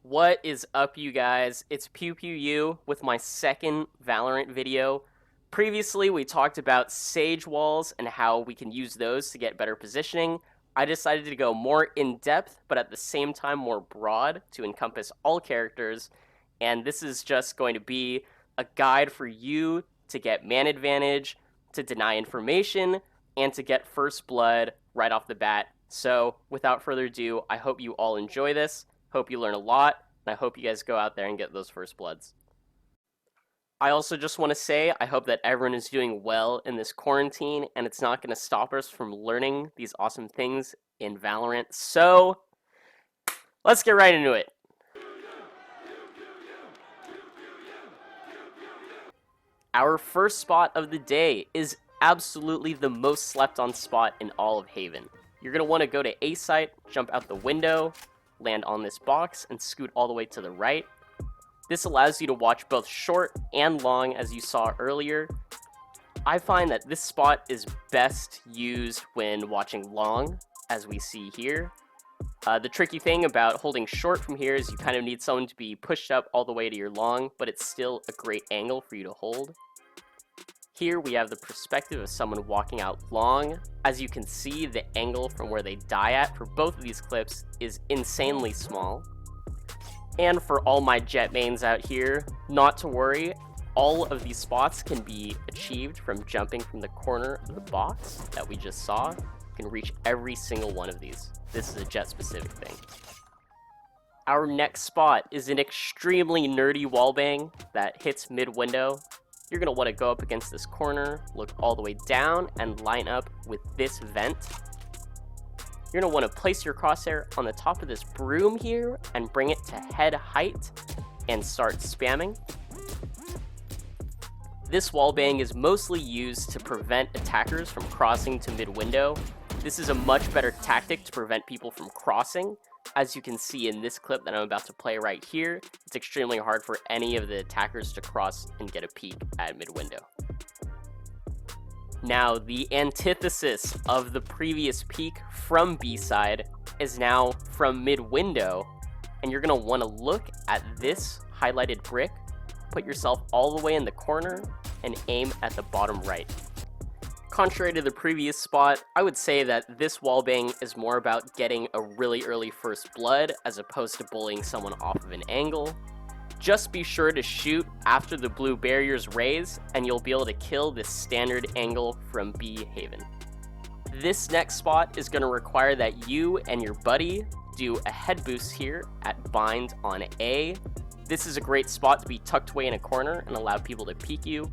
What is up, you guys? It's Pew Pew You with my second Valorant video. Previously, we talked about Sage Walls and how we can use those to get better positioning. I decided to go more in-depth, but at the same time more broad to encompass all characters, and this is just going to be a guide for you to get man advantage, to deny information, and to get first blood right off the bat. So, without further ado, I hope you all enjoy this. Hope you learn a lot, and I hope you guys go out there and get those first bloods. I also just want to say I hope that everyone is doing well in this quarantine, and it's not going to stop us from learning these awesome things in Valorant. So, let's get right into it. Our first spot of the day is absolutely the most slept on spot in all of Haven. You're going to want to go to A site, jump out the window, land on this box, and scoot all the way to the right. This allows you to watch both short and long, as you saw earlier. I find that this spot is best used when watching long, as we see here. The tricky thing about holding short from here is you kind of need someone to be pushed up all the way to your long, but it's still a great angle for you to hold. Here we have the perspective of someone walking out long. As you can see, the angle from where they die at for both of these clips is insanely small. And for all my jet mains out here, not to worry, all of these spots can be achieved from jumping from the corner of the box that we just saw. You can reach every single one of these. This is a jet specific thing. Our next spot is an extremely nerdy wallbang that hits mid window. You're going to want to go up against this corner, look all the way down, and line up with this vent. You're going to want to place your crosshair on the top of this broom here and bring it to head height and start spamming. This wallbang is mostly used to prevent attackers from crossing to mid window. This is a much better tactic to prevent people from crossing. As you can see in this clip that I'm about to play right here, it's extremely hard for any of the attackers to cross and get a peek at mid window. Now, the antithesis of the previous peek from B side is now from mid window, and you're going to want to look at this highlighted brick, put yourself all the way in the corner, and aim at the bottom right. Contrary to the previous spot, I would say that this wallbang is more about getting a really early first blood as opposed to bullying someone off of an angle. Just be sure to shoot after the blue barriers raise, and you'll be able to kill this standard angle from B Haven. This next spot is going to require that you and your buddy do a head boost here at bind on A. This is a great spot to be tucked away in a corner and allow people to peek you.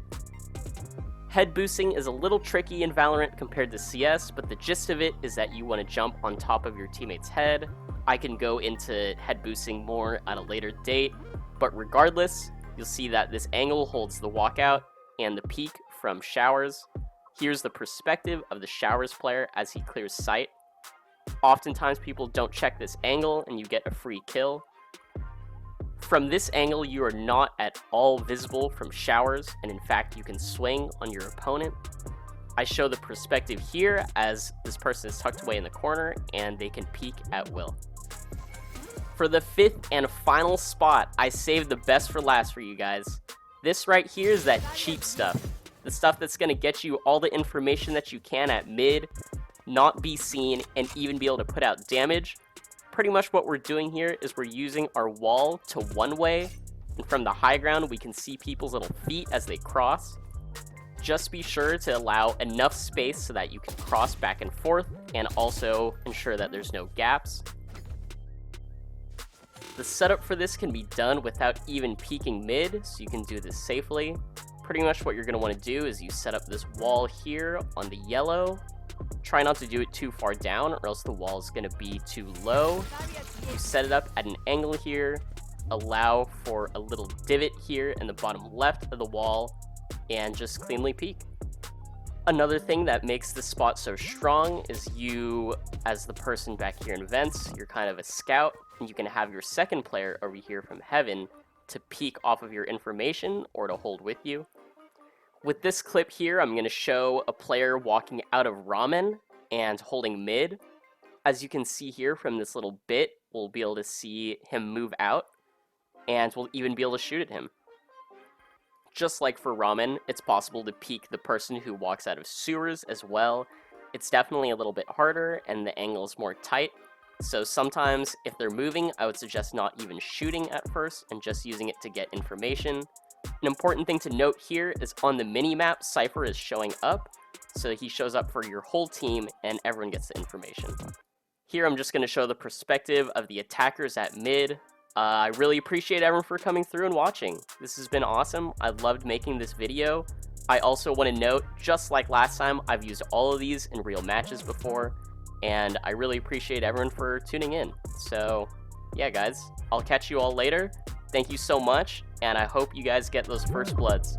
Head boosting is a little tricky in Valorant compared to CS, but the gist of it is that you want to jump on top of your teammate's head. I can go into head boosting more at a later date, but regardless, you'll see that this angle holds the walkout and the peek from showers. Here's the perspective of the showers player as he clears sight. Oftentimes people don't check this angle and you get a free kill. From this angle, you are not at all visible from showers, and in fact, you can swing on your opponent. I show the perspective here as this person is tucked away in the corner, and they can peek at will. For the fifth and final spot, I saved the best for last for you guys. This right here is that cheap stuff. The stuff that's going to get you all the information that you can at mid, not be seen, and even be able to put out damage. Pretty much what we're doing here is we're using our wall to one way, and from the high ground we can see people's little feet as they cross. Just be sure to allow enough space so that you can cross back and forth, and also ensure that there's no gaps. The setup for this can be done without even peeking mid, so you can do this safely. Pretty much what you're going to want to do is you set up this wall here on the yellow. Try not to do it too far down, or else the wall is going to be too low. You set it up at an angle here, allow for a little divot here in the bottom left of the wall, and just cleanly peek. Another thing that makes this spot so strong is you, as the person back here in vents, you're kind of a scout, and you can have your second player over here from heaven to peek off of your information or to hold with you. With this clip here, I'm going to show a player walking out of ramen and holding mid. As you can see here from this little bit, we'll be able to see him move out. and we'll even be able to shoot at him. Just like for Ramen, it's possible to peek the person who walks out of sewers as well. It's definitely a little bit harder, and the angle is more tight. So sometimes, if they're moving, I would suggest not even shooting at first, and just using it to get information. An important thing to note here is on the mini-map, Cypher is showing up, so he shows up for your whole team, and everyone gets the information. Here I'm just going to show the perspective of the attackers at mid. I really appreciate everyone for coming through and watching. This has been awesome. I loved making this video. I also want to note, just like last time, I've used all of these in real matches before, and I really appreciate everyone for tuning in. So, yeah guys, I'll catch you all later. Thank you so much, and I hope you guys get those first bloods.